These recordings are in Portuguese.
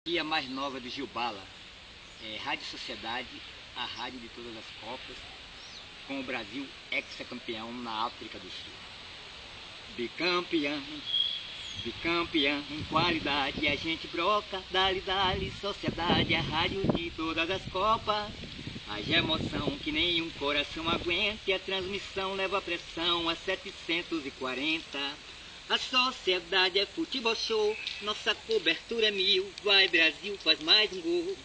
E a mais nova do Gilbala, Rádio Sociedade, a rádio de todas as Copas, com o Brasil ex-campeão na África do Sul. Bicampeão, bicampeão em qualidade, a gente broca, dali, sociedade, a rádio de todas as Copas. Haja emoção que nenhum coração aguenta, e a transmissão leva a pressão a 740. A sociedade é futebol show, nossa cobertura é 1000, vai Brasil, faz mais um gol.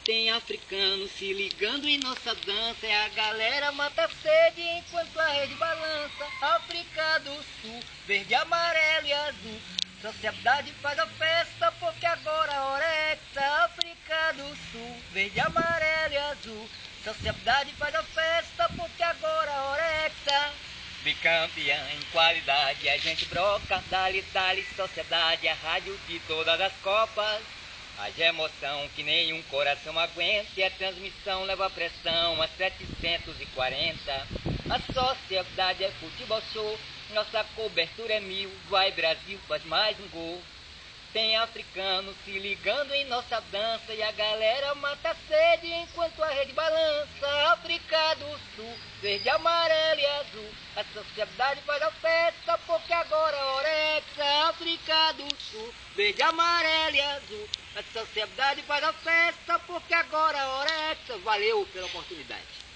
Tem africano se ligando em nossa dança, a galera mata a sede enquanto a rede balança. África do Sul, verde, amarelo e azul, sociedade faz a festa porque agora a hora é hexa. África do Sul, verde, amarelo e azul, sociedade faz a festa porque agora a hora é hexa. Bicampeão em qualidade, a gente broca, dali, sociedade, a rádio de todas as Copas. Haja emoção que nenhum coração aguenta, e a transmissão leva a pressão a 740. A sociedade é futebol show, nossa cobertura é 1000, vai Brasil, faz mais um gol. Tem africano se ligando em nossa dança, e a galera mata a sede enquanto a rede balança. África do Sul, verde, amarelo e azul, a sociedade faz a festa porque agora a hora é hexa. África do Sul, verde, amarelo e azul, a sociedade faz a festa porque agora a hora é hexa. Valeu pela oportunidade.